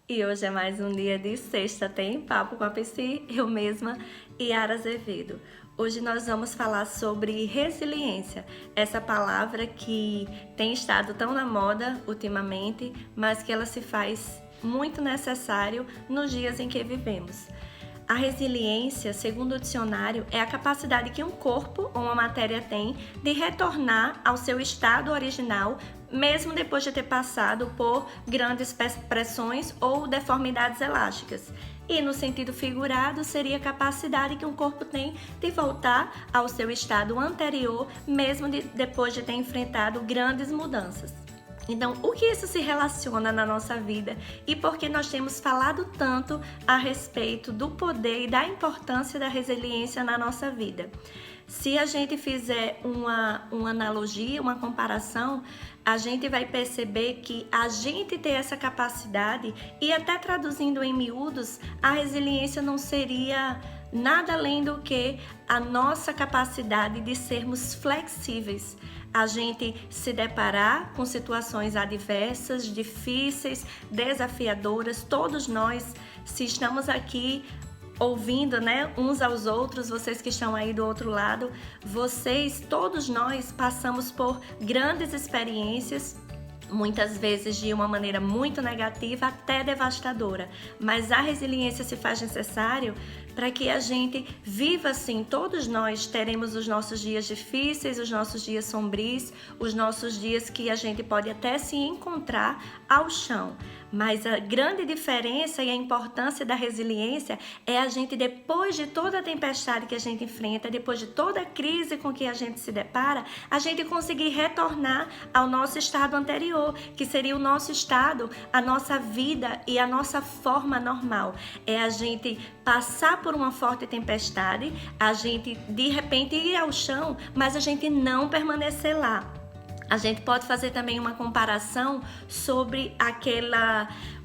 E hoje é mais um dia de sexta, tem Papo com a Psi, eu mesma, Yara Azevedo. Hoje nós vamos falar sobre resiliência, essa palavra que tem estado tão na moda ultimamente, mas que ela se faz muito necessário nos dias em que vivemos. A resiliência, segundo o dicionário, é a capacidade que um corpo ou uma matéria tem de retornar ao seu estado original, mesmo depois de ter passado por grandes pressões ou deformidades elásticas. E no sentido figurado, seria a capacidade que um corpo tem de voltar ao seu estado anterior, mesmo depois de ter enfrentado grandes mudanças. Então, o que isso se relaciona na nossa vida e por que nós temos falado tanto a respeito do poder e da importância da resiliência na nossa vida? Se a gente fizer uma analogia, uma comparação, a gente vai perceber que a gente ter essa capacidade, e até traduzindo em miúdos, a resiliência não seria nada além do que a nossa capacidade de sermos flexíveis. A gente se deparar com situações adversas, difíceis, desafiadoras, todos nós, se estamos aqui ouvindo, uns aos outros, vocês que estão aí do outro lado, todos nós passamos por grandes experiências, muitas vezes de uma maneira muito negativa, até devastadora. Mas a resiliência se faz necessário para que a gente viva assim. Todos nós teremos os nossos dias difíceis, os nossos dias sombrios, os nossos dias que a gente pode até se encontrar ao chão. Mas a grande diferença e a importância da resiliência é a gente, depois de toda a tempestade que a gente enfrenta, depois de toda a crise com que a gente se depara, a gente conseguir retornar ao nosso estado anterior, que seria o nosso estado, a nossa vida e a nossa forma normal. É a gente passar por uma forte tempestade, a gente de repente ir ao chão, mas a gente não permanecer lá. A gente pode fazer também uma comparação sobre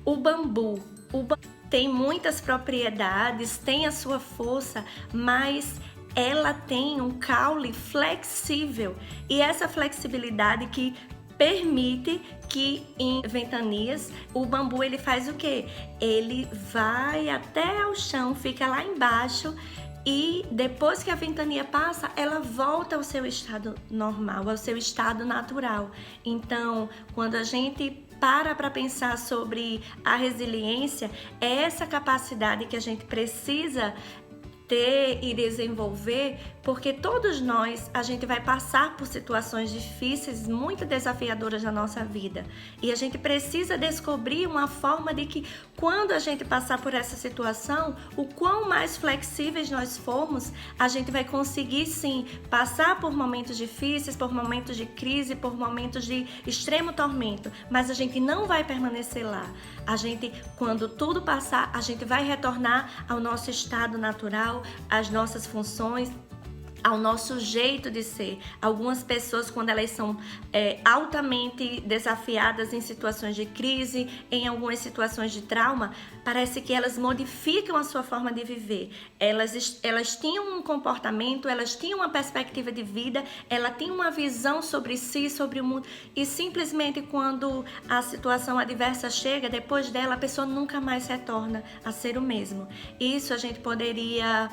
o bambu. O bambu tem muitas propriedades, tem a sua força, mas ela tem um caule flexível. E essa flexibilidade que permite que em ventanias o bambu ele faz o quê? Ele vai até ao chão, fica lá embaixo, e depois que a ventania passa, ela volta ao seu estado normal, ao seu estado natural. Então, quando a gente para pensar sobre a resiliência, é essa capacidade que a gente precisa ter e desenvolver, porque todos nós, a gente vai passar por situações difíceis, muito desafiadoras na nossa vida. E a gente precisa descobrir uma forma de que, quando a gente passar por essa situação, o quão mais flexíveis nós formos, a gente vai conseguir sim passar por momentos difíceis, por momentos de crise, por momentos de extremo tormento, mas a gente não vai permanecer lá. A gente, quando tudo passar, a gente vai retornar ao nosso estado natural, às nossas funções, ao nosso jeito de ser. Algumas pessoas, quando elas são altamente desafiadas em situações de crise, em algumas situações de trauma, parece que elas modificam a sua forma de viver. Elas tinham um comportamento, elas tinham uma perspectiva de vida, ela tinha uma visão sobre si, sobre o mundo, e simplesmente quando a situação adversa chega, depois dela, a pessoa nunca mais retorna a ser o mesmo. Isso a gente poderia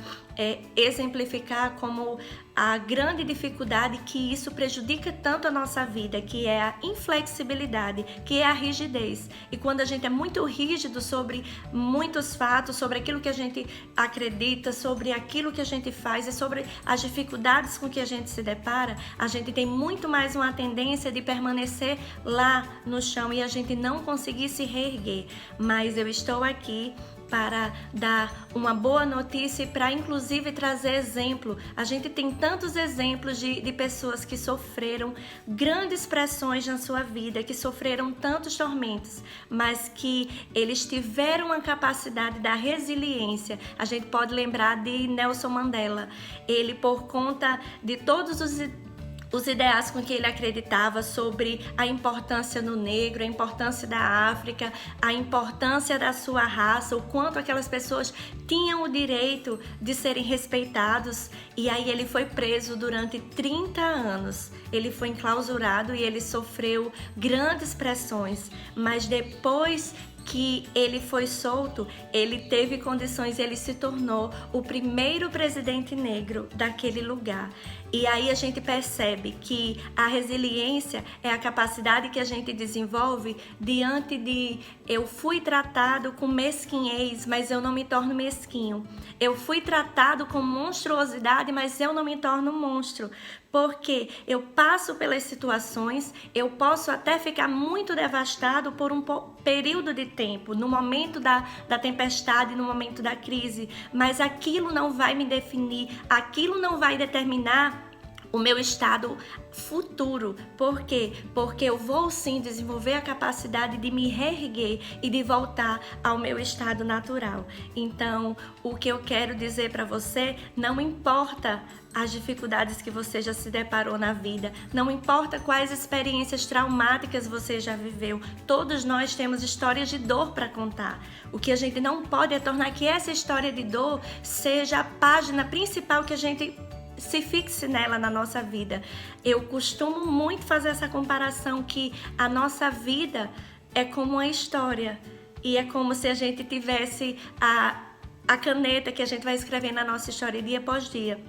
exemplificar como a grande dificuldade que isso prejudica tanto a nossa vida, que é a inflexibilidade, que é a rigidez. E quando a gente é muito rígido sobre muitos fatos, sobre aquilo que a gente acredita, sobre aquilo que a gente faz e sobre as dificuldades com que a gente se depara, a gente tem muito mais uma tendência de permanecer lá no chão e a gente não conseguir se reerguer. Mas eu estou aqui para dar uma boa notícia e para inclusive trazer exemplo. A gente tem tantos exemplos de pessoas que sofreram grandes pressões na sua vida, que sofreram tantos tormentos, mas que eles tiveram a capacidade da resiliência. A gente pode lembrar de Nelson Mandela. Ele, por conta de todos os ideais com que ele acreditava sobre a importância no negro, a importância da África, a importância da sua raça, o quanto aquelas pessoas tinham o direito de serem respeitados. E aí ele foi preso durante 30 anos. Ele foi enclausurado e ele sofreu grandes pressões, mas depois que ele foi solto, ele teve condições, ele se tornou o primeiro presidente negro daquele lugar. E aí a gente percebe que a resiliência é a capacidade que a gente desenvolve diante de eu fui tratado com mesquinhez, mas eu não me torno mesquinho. Eu fui tratado com monstruosidade, mas eu não me torno monstro. Porque eu passo pelas situações, eu posso até ficar muito devastado por um período de tempo, no momento da tempestade, no momento da crise, mas aquilo não vai me definir, aquilo não vai determinar o meu estado futuro. Por quê? Porque eu vou sim desenvolver a capacidade de me reerguer e de voltar ao meu estado natural. Então, o que eu quero dizer para você, não importa as dificuldades que você já se deparou na vida, não importa quais experiências traumáticas você já viveu, todos nós temos histórias de dor para contar. O que a gente não pode é tornar que essa história de dor seja a página principal que a gente se fixe nela na nossa vida. Eu costumo muito fazer essa comparação que a nossa vida é como uma história e é como se a gente tivesse a caneta que a gente vai escrever na nossa história dia após dia.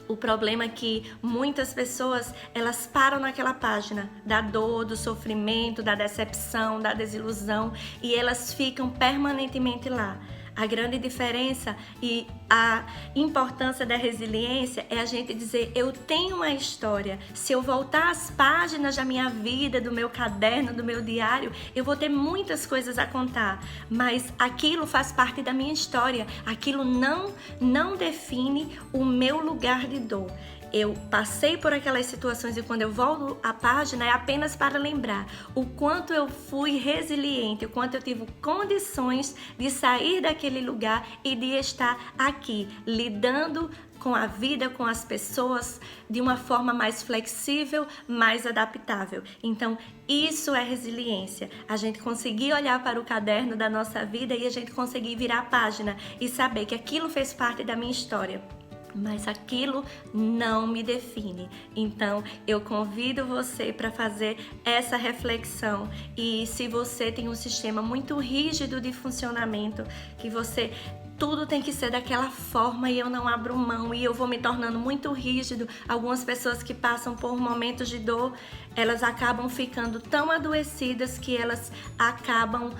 O problema é que muitas pessoas, elas param naquela página da dor, do sofrimento, da decepção, da desilusão e elas ficam permanentemente lá. A grande diferença e a importância da resiliência é a gente dizer, eu tenho uma história. Se eu voltar às páginas da minha vida, do meu caderno, do meu diário, eu vou ter muitas coisas a contar. Mas aquilo faz parte da minha história. Aquilo não define o meu lugar de dor. Eu passei por aquelas situações e quando eu volto à página é apenas para lembrar o quanto eu fui resiliente, o quanto eu tive condições de sair daquele lugar e de estar aqui, lidando com a vida, com as pessoas, de uma forma mais flexível, mais adaptável. Então, isso é resiliência. A gente conseguir olhar para o caderno da nossa vida e a gente conseguir virar a página e saber que aquilo fez parte da minha história. Mas aquilo não me define. Então, eu convido você para fazer essa reflexão. E se você tem um sistema muito rígido de funcionamento, que tudo tem que ser daquela forma e eu não abro mão e eu vou me tornando muito rígido. Algumas pessoas que passam por momentos de dor, elas acabam ficando tão adoecidas que elas acabam...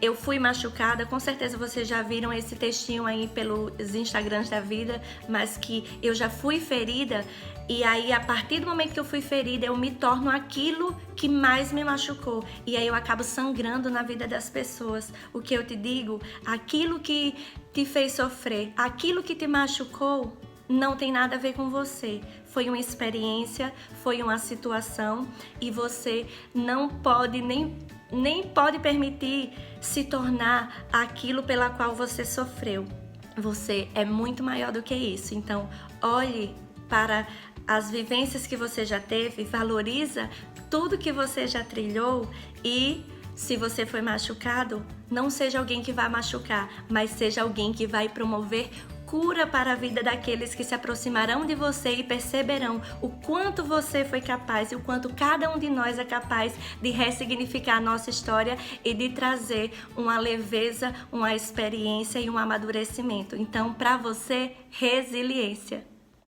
eu fui machucada, com certeza vocês já viram esse textinho aí pelos Instagrams da vida, mas que eu já fui ferida e aí a partir do momento que eu fui ferida eu me torno aquilo que mais me machucou e aí eu acabo sangrando na vida das pessoas. O que eu te digo, aquilo que te fez sofrer, aquilo que te machucou, não tem nada a ver com você. Foi uma experiência, foi uma situação e você não pode nem pode permitir se tornar aquilo pela qual você sofreu. Você é muito maior do que isso. Então, olhe para as vivências que você já teve, valoriza tudo que você já trilhou e se você foi machucado, não seja alguém que vai machucar, mas seja alguém que vai promover cura para a vida daqueles que se aproximarão de você e perceberão o quanto você foi capaz e o quanto cada um de nós é capaz de ressignificar a nossa história e de trazer uma leveza, uma experiência e um amadurecimento. Então, para você, resiliência.